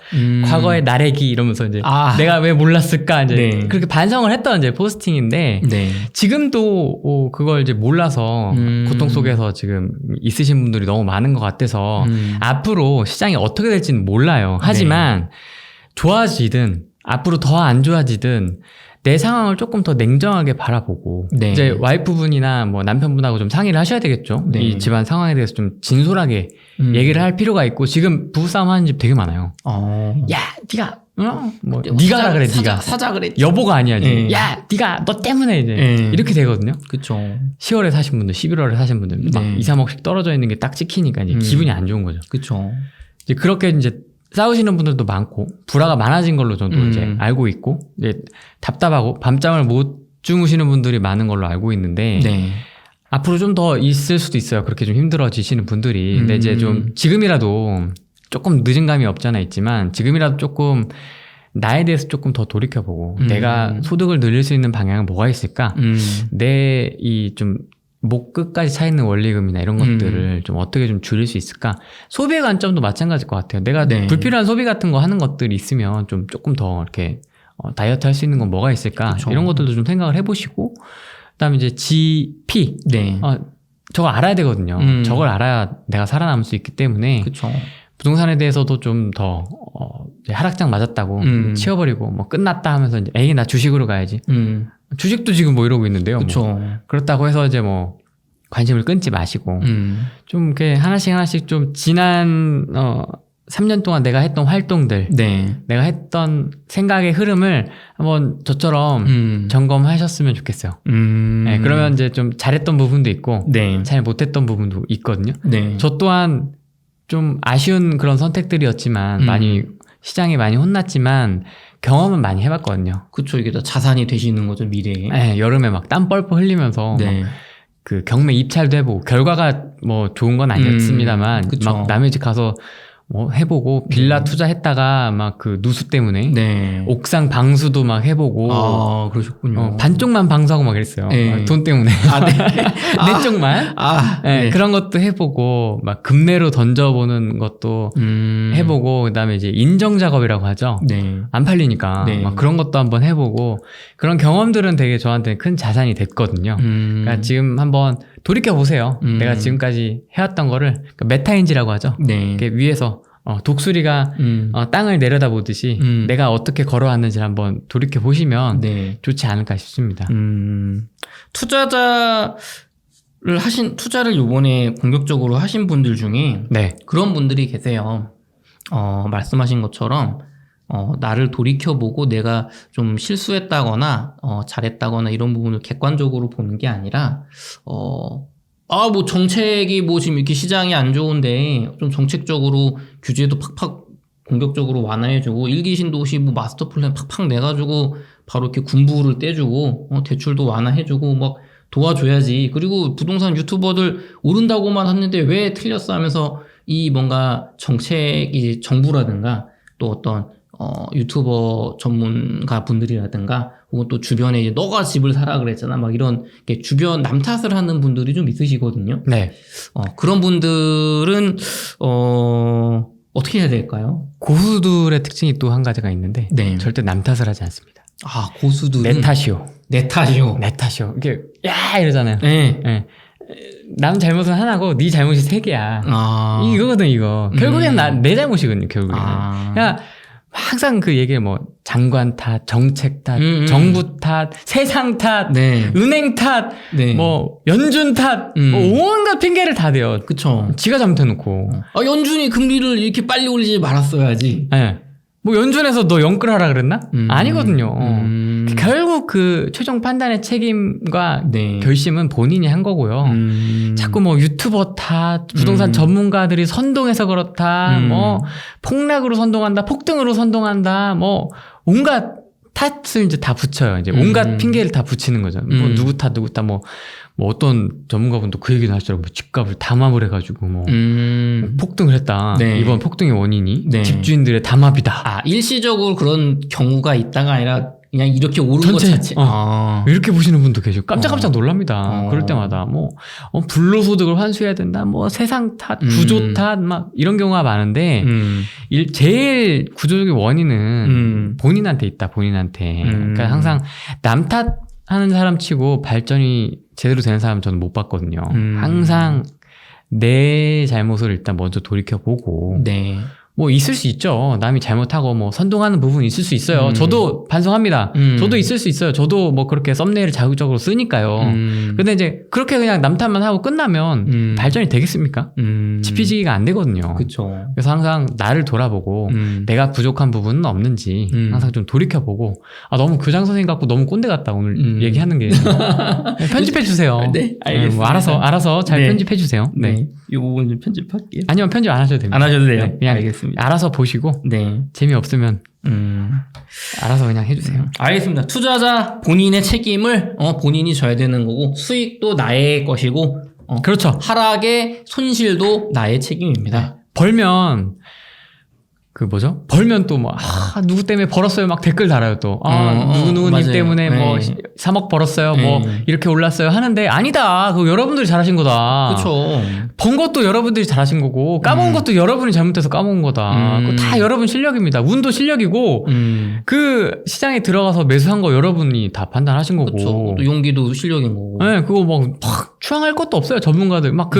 과거의 나래기 이러면서 이제 내가 왜 몰랐을까? 이제 네. 그렇게 반성을 했던 이제 포스팅인데 네. 지금도 그걸 이제 몰라서 고통 속에서 지금 있으신 분들이 너무 많은 것 같아서 앞으로 시장이 어떻게 될지는 몰라요. 하지만 네. 좋아지든 앞으로 더 안 좋아지든 내 상황을 조금 더 냉정하게 바라보고 네. 이제 와이프분이나 뭐 남편분하고 좀 상의를 하셔야 되겠죠. 네. 이 집안 상황에 대해서 좀 진솔하게 얘기를 할 필요가 있고 지금 부부싸움 하는 집 되게 많아요. 야, 네가 뭐 네가 하라 그래, 네가 사자 그래. 여보가 아니야지. 야, 네가 너 때문에 이제 이렇게 되거든요. 그렇죠. 10월에 사신 분들, 11월에 사신 분들 막 2-3억씩 떨어져 있는 게 딱 찍히니까 이제 기분이 안 좋은 거죠. 그렇죠. 이제 그렇게 이제 싸우시는 분들도 많고 불화가 많아진 걸로 저도 이제 알고 있고 이제 답답하고 밤잠을 못 주무시는 분들이 많은 걸로 알고 있는데 네. 앞으로 좀 더 있을 수도 있어요. 그렇게 좀 힘들어지시는 분들이. 근데 이제 좀 지금이라도 조금 늦은 감이 없잖아 있지만 지금이라도 조금 나에 대해서 조금 더 돌이켜보고 내가 소득을 늘릴 수 있는 방향은 뭐가 있을까? 내 이 좀 목 끝까지 차 있는 원리금이나 이런 것들을 좀 어떻게 좀 줄일 수 있을까? 소비의 관점도 마찬가지일 것 같아요. 내가 네. 불필요한 소비 같은 거 하는 것들이 있으면 좀 조금 더 이렇게 다이어트 할 수 있는 건 뭐가 있을까? 그쵸. 이런 것들도 좀 생각을 해보시고 그다음에 이제 GP 네. 저거 알아야 되거든요. 저걸 알아야 내가 살아남을 수 있기 때문에 그쵸. 부동산에 대해서도 좀 더 하락장 맞았다고 치워버리고 뭐 끝났다 하면서 이제 에이 나 주식으로 가야지. 주식도 지금 뭐 이러고 있는데요. 그쵸. 뭐. 그렇다고 해서 이제 뭐 관심을 끊지 마시고 좀 이렇게 하나씩 좀 지난 3년 동안 내가 했던 활동들, 네. 내가 했던 생각의 흐름을 한번 저처럼 점검하셨으면 좋겠어요. 네, 그러면 이제 좀 잘했던 부분도 있고, 네. 잘 못했던 부분도 있거든요. 네. 저 또한 좀 아쉬운 그런 선택들이었지만, 시장에 많이 혼났지만, 경험은 많이 해봤거든요. 그쵸. 이게 다 자산이 되시는 거죠, 미래에. 네, 여름에 막 땀 뻘뻘 흘리면서, 네. 막 그 경매 입찰도 해보고, 결과가 뭐 좋은 건 아니었습니다만, 막 남의 집 가서 뭐 해보고, 빌라 투자했다가 막 그 누수 때문에, 네. 옥상 방수도 막 해보고, 아, 그러셨군요. 반쪽만 방수하고 막 그랬어요. 네. 돈 때문에. 아, 네. 내 쪽만. 네, 네. 그런 것도 해보고, 막 급매로 던져보는 것도 해보고, 그 다음에 이제 인정 작업이라고 하죠. 네. 안 팔리니까. 네. 막 그런 것도 한번 해보고, 그런 경험들은 되게 저한테 큰 자산이 됐거든요. 그러니까 지금 한번 돌이켜보세요. 내가 지금까지 해왔던 거를, 그러니까 메타인지라고 하죠. 네. 이렇게 위에서 독수리가 땅을 내려다보듯이 내가 어떻게 걸어왔는지 한번 돌이켜보시면 네. 좋지 않을까 싶습니다. 투자를 요번에 본격적으로 하신 분들 중에 네. 그런 분들이 계세요. 말씀하신 것처럼 나를 돌이켜보고 내가 좀 실수했다거나 잘했다거나 이런 부분을 객관적으로 보는 게 아니라 뭐 정책이 뭐 지금 이렇게 시장이 안 좋은데 좀 정책적으로 규제도 팍팍 공격적으로 완화해주고 일기 신도시 뭐 마스터 플랜 팍팍 내가지고 바로 이렇게 군부를 떼주고 대출도 완화해주고 막 도와줘야지. 그리고 부동산 유튜버들 오른다고만 했는데 왜 틀렸어 하면서 이 뭔가 정책이 정부라든가 또 어떤 유튜버 전문가 분들이라든가 혹은 또 주변에 이제 너가 집을 사라 그랬잖아 막 이런 주변 남 탓을 하는 분들이 좀 있으시거든요. 네. 그런 분들은 어떻게 해야 될까요? 고수들의 특징이 또 한 가지가 있는데 네. 절대 남 탓을 하지 않습니다. 고수들은 내 탓이요. 내 탓이요. 내 탓이요. 이렇게 야 이러잖아요. 네. 네. 남 잘못은 하나고 네 잘못이 3개야. 이거거든 이거. 결국엔 내 잘못이거든요. 결국에는. 그러니까 항상 그 얘기를 뭐 장관 탓, 정책 탓, 정부 탓, 세상 탓, 네. 은행 탓, 네. 뭐 연준 탓, 뭐 온갖 핑계를 다 대요. 그쵸. 지가 잘못해놓고. 연준이 금리를 이렇게 빨리 올리지 말았어야지. 네. 뭐 연준에서 너 영끌하라 그랬나? 아니거든요. 결국 그 최종 판단의 책임과 네. 결심은 본인이 한 거고요. 자꾸 뭐 유튜버 탓, 부동산 전문가들이 선동해서 그렇다, 뭐 폭락으로 선동한다, 폭등으로 선동한다, 뭐 온갖 탓을 이제 다 붙여요. 이제 온갖 핑계를 다 붙이는 거죠. 뭐 누구 탓, 뭐 어떤 전문가분도 그 얘기는 하시더라고요. 뭐 집값을 담합을 해가지고 뭐 폭등을 했다. 네. 이번 폭등의 원인이 네. 집주인들의 담합이다. 일시적으로 그런 경우가 있다가 아니라 그냥 이렇게 오른 것 자체. 이렇게 보시는 분도 계시고 깜짝깜짝 놀랍니다. 그럴 때마다 뭐 불로소득을 환수해야 된다. 뭐 세상 탓, 구조 탓, 막 이런 경우가 많은데 제일 구조적인 원인은 본인한테 있다. 본인한테. 그러니까 항상 남 탓하는 사람 치고 발전이 제대로 되는 사람 저는 못 봤거든요. 항상 내 잘못을 일단 먼저 돌이켜보고 네. 뭐 있을 수 있죠. 남이 잘못하고 뭐 선동하는 부분이 있을 수 있어요. 저도 반성합니다. 저도 있을 수 있어요. 저도 뭐 그렇게 썸네일을 자극적으로 쓰니까요. 근데 이제 그렇게 그냥 남 탓만 하고 끝나면 발전이 되겠습니까? 지피지기가 안 되거든요. 그쵸. 그래서 항상 나를 돌아보고 내가 부족한 부분은 없는지 항상 좀 돌이켜보고 너무 교장 선생님 같고 너무 꼰대 같다 오늘 얘기하는 게 편집해 주세요. 네, 알겠습니다. 뭐 알아서 잘 네. 편집해 주세요. 네. 이 부분 좀 편집할게요. 아니면 편집 안 하셔도 됩니다. 안 하셔도 돼요. 네, 그냥 알겠습니다. 알아서 보시고 네. 재미없으면 알아서 그냥 해주세요. 알겠습니다. 투자자 본인의 책임을 본인이 져야 되는 거고 수익도 나의 것이고 그렇죠. 하락의 손실도 나의 책임입니다. 벌면 벌면 또 뭐, 누구 때문에 벌었어요. 막 댓글 달아요, 또. 누구누구님 때문에 뭐, 3억 벌었어요. 뭐, 이렇게 올랐어요. 하는데, 아니다. 그거 여러분들이 잘하신 거다. 그쵸. 번 것도 여러분들이 잘하신 거고, 까먹은 것도 여러분이 잘못해서 까먹은 거다. 그거 다 여러분 실력입니다. 운도 실력이고, 그 시장에 들어가서 매수한 거 여러분이 다 판단하신 거고. 그쵸. 또 용기도 실력인 거고. 네, 그거 막 추앙할 것도 없어요. 전문가들. 막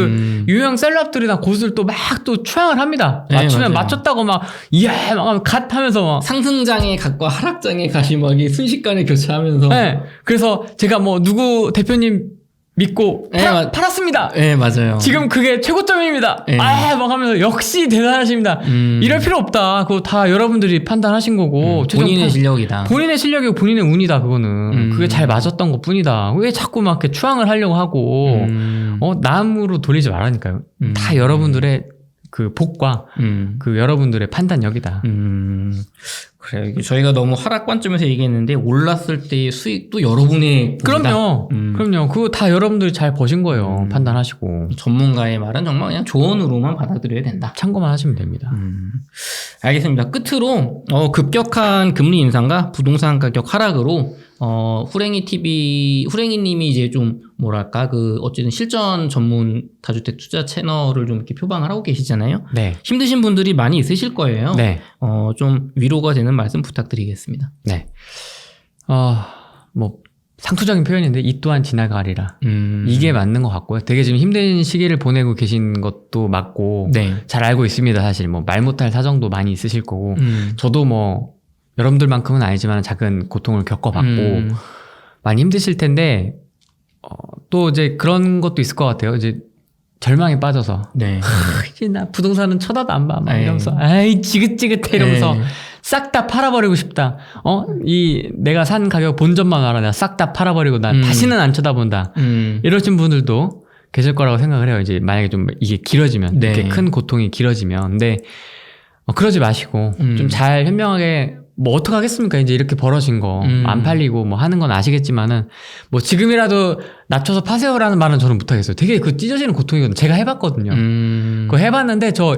유명 셀럽들이나 고수들도 막 또 추앙을 합니다. 네, 맞추면 맞아요. 맞췄다고 막, 이야, 막 갓 하면서 막. 상승장의 갓과 하락장의 갓이 막 순식간에 교차하면서. 네. 그래서 제가 뭐 누구 대표님 믿고 팔았습니다. 네, 맞아요. 지금 그게 최고점입니다. 네. 막 하면서 역시 대단하십니다. 이럴 필요 없다. 그거 다 여러분들이 판단하신 거고 본인의 실력이다. 본인의 실력이고 본인의 운이다. 그거는 그게 잘 맞았던 것 뿐이다. 왜 자꾸 막 이렇게 추앙을 하려고 하고 남으로 돌리지 말라니까요. 다 여러분들의 그 복과 그 여러분들의 판단력이다. 그래요. 이게 저희가 너무 하락 관점에서 얘기했는데 올랐을 때의 수익도 여러분의 그럼요. 그럼요. 그거 다 여러분들이 잘 버신 거예요. 판단하시고. 전문가의 말은 정말 그냥 조언으로만 받아들여야 된다. 참고만 하시면 됩니다. 알겠습니다. 끝으로 급격한 금리 인상과 부동산 가격 하락으로 후랭이님이 이제 좀 뭐랄까 어쨌든 실전 전문 다주택 투자 채널을 좀 이렇게 표방을 하고 계시잖아요. 네. 힘드신 분들이 많이 있으실 거예요. 네. 좀 위로가 되는 말씀 부탁드리겠습니다. 네. 뭐 상투적인 표현인데 이 또한 지나가리라. 이게 맞는 것 같고요. 되게 지금 힘든 시기를 보내고 계신 것도 맞고 네. 잘 알고 있습니다. 사실 뭐 말 못할 사정도 많이 있으실 거고 저도 뭐 여러분들만큼은 아니지만 작은 고통을 겪어봤고 많이 힘드실 텐데 또 이제 그런 것도 있을 것 같아요. 이제 절망에 빠져서 네. 이제 나 부동산은 쳐다도 안 봐. 막 이러면서 아이 지긋지긋해 이러면서 싹 다 팔아버리고 싶다. 내가 산 가격 본전만 알아. 내가 싹 다 팔아버리고 난 다시는 안 쳐다본다. 이러신 분들도 계실 거라고 생각을 해요. 이제 만약에 좀 이게 길어지면 네. 이렇게 큰 고통이 길어지면 근데 그러지 마시고 좀 잘 현명하게 뭐 어떡하겠습니까? 이제 이렇게 벌어진 거 안 팔리고 뭐 하는 건 아시겠지만은 뭐 지금이라도 낮춰서 파세요라는 말은 저는 못 하겠어요. 되게 그 찢어지는 고통이거든요. 제가 해봤거든요. 그거 해봤는데 저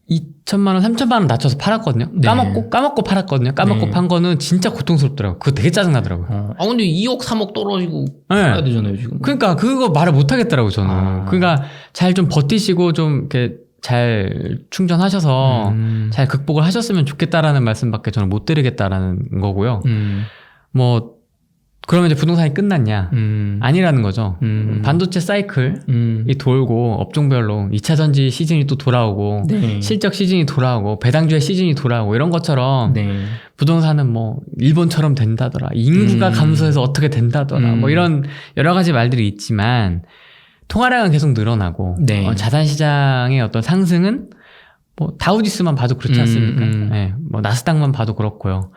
2천만 원, 3천만 원 낮춰서 팔았거든요. 네. 까먹고 팔았거든요. 까먹고 네. 판 거는 진짜 고통스럽더라고요. 그거 되게 짜증나더라고요. 근데 2억, 3억 떨어지고 팔아야 되잖아요, 지금. 그러니까 그거 말을 못 하겠더라고요, 저는. 그러니까 잘 좀 버티시고 좀 이렇게 잘 충전하셔서 잘 극복을 하셨으면 좋겠다라는 말씀밖에 저는 못 드리겠다라는 거고요. 뭐 그러면 이제 부동산이 끝났냐? 아니라는 거죠. 반도체 사이클이 돌고 업종별로 2차 전지 시즌이 또 돌아오고 네. 실적 시즌이 돌아오고 배당주의 시즌이 돌아오고 이런 것처럼 네. 부동산은 뭐 일본처럼 된다더라. 인구가 감소해서 어떻게 된다더라. 뭐 이런 여러 가지 말들이 있지만 통화량은 계속 늘어나고 네. 자산 시장의 어떤 상승은 뭐 다우지수만 봐도 그렇지 않습니까? 네, 뭐 나스닥만 봐도 그렇고요.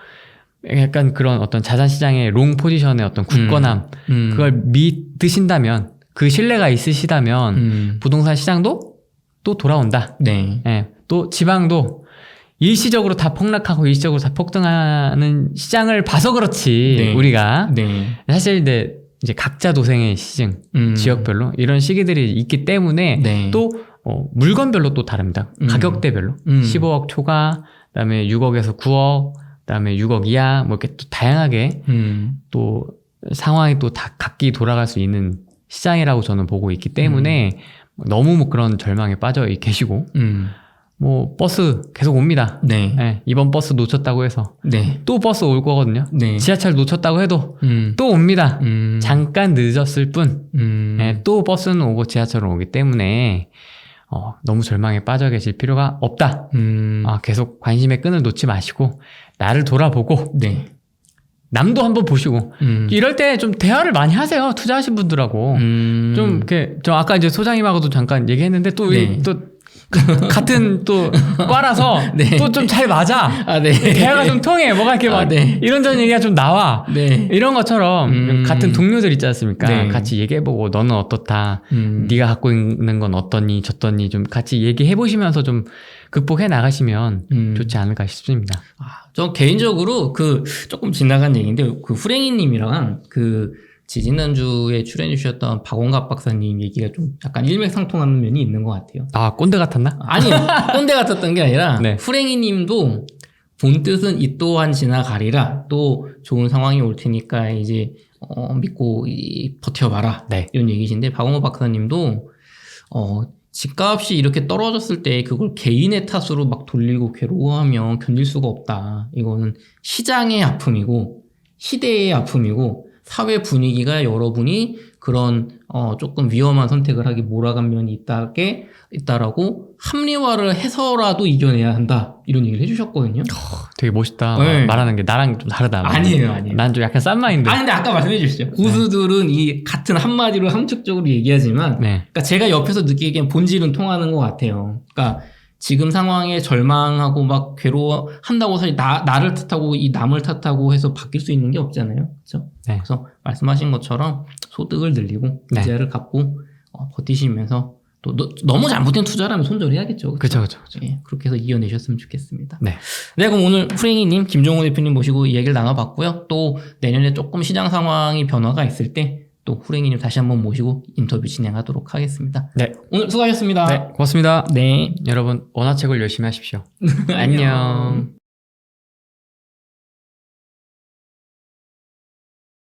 약간 그런 어떤 자산 시장의 롱 포지션의 어떤 굳건함 그걸 믿으신다면 그 신뢰가 있으시다면 부동산 시장도 또 돌아온다. 네. 네, 또 지방도 일시적으로 다 폭락하고 일시적으로 다 폭등하는 시장을 봐서 그렇지 네. 우리가 네. 사실 이제 각자 도생의 시즌 지역별로 이런 시기들이 있기 때문에 네. 또 물건별로 또 다릅니다. 가격대별로 15억 초과 그다음에 6억에서 9억 그다음에 6억 이하 뭐 이렇게 또 다양하게 또 상황이 또 다 각기 돌아갈 수 있는 시장이라고 저는 보고 있기 때문에 너무 뭐 그런 절망에 빠져 계시고 뭐 버스 계속 옵니다. 네. 네, 이번 버스 놓쳤다고 해서 네. 또 버스 올 거거든요. 네. 지하철 놓쳤다고 해도 또 옵니다. 잠깐 늦었을 뿐. 네, 또 버스는 오고 지하철은 오기 때문에 너무 절망에 빠져 계실 필요가 없다. 계속 관심의 끈을 놓지 마시고 나를 돌아보고 네. 남도 한번 보시고 이럴 때 좀 대화를 많이 하세요. 투자하신 분들하고 좀 이렇게 저 아까 이제 소장님하고도 잠깐 얘기했는데 또 네. 또 같은 또 과라서 네. 또 좀 잘 맞아. 네. 대화가 좀 통해. 뭐가 이렇게 막 네. 이런저런 얘기가 좀 나와. 네. 이런 것처럼 같은 동료들 있지 않습니까? 네. 같이 얘기해보고 너는 어떻다. 네가 갖고 있는 건 어떠니 저떠니 좀 같이 얘기해보시면서 좀 극복해 나가시면 좋지 않을까 싶습니다. 저 개인적으로 조금 지나간 얘기인데 후랭이님이랑 지난주에 출연해 주셨던 박원갑 박사님 얘기가 좀 약간 일맥상통하는 면이 있는 것 같아요. 꼰대 같았나? 아니, 꼰대 같았던 게 아니라 네. 후랭이님도 본 뜻은 이 또한 지나가리라. 또 좋은 상황이 올 테니까 이제 믿고 버텨봐라. 네. 이런 얘기신데 박원갑 박사님도 집값이 이렇게 떨어졌을 때 그걸 개인의 탓으로 막 돌리고 괴로워하면 견딜 수가 없다. 이거는 시장의 아픔이고 시대의 아픔이고 사회 분위기가 여러분이 그런 조금 위험한 선택을 하기 몰아간 면이 있다라고 합리화를 해서라도 이겨내야 한다 이런 얘기를 해주셨거든요. 되게 멋있다. 네. 말하는 게 나랑 좀 다르다. 아니에요. 난 좀 약간 싼 마인드. 근데 아까 말씀해 주셨죠. 고수들은 이 같은 한마디로 함축적으로 얘기하지만, 그러니까 제가 옆에서 느끼기엔 본질은 통하는 것 같아요. 그러니까 지금 상황에 절망하고 막 괴로워한다고 사실 나를 탓하고 이 남을 탓하고 해서 바뀔 수 있는 게 없잖아요. 그렇죠? 그래서 말씀하신 것처럼 소득을 늘리고 이자를 갚고 버티시면서 또 너무 잘못된 투자라면 손절해야겠죠. 그렇죠. 예, 그렇게 해서 이겨내셨으면 좋겠습니다. 네, 그럼 오늘 프랭이님, 김종호 대표님 모시고 이야기를 나눠봤고요. 또 내년에 조금 시장 상황이 변화가 있을 때 또 후랭이님 다시 한번 모시고 인터뷰 진행하도록 하겠습니다. 네, 오늘 수고하셨습니다. 네, 고맙습니다. 네, 여러분 원화책을 열심히 하십시오. 안녕.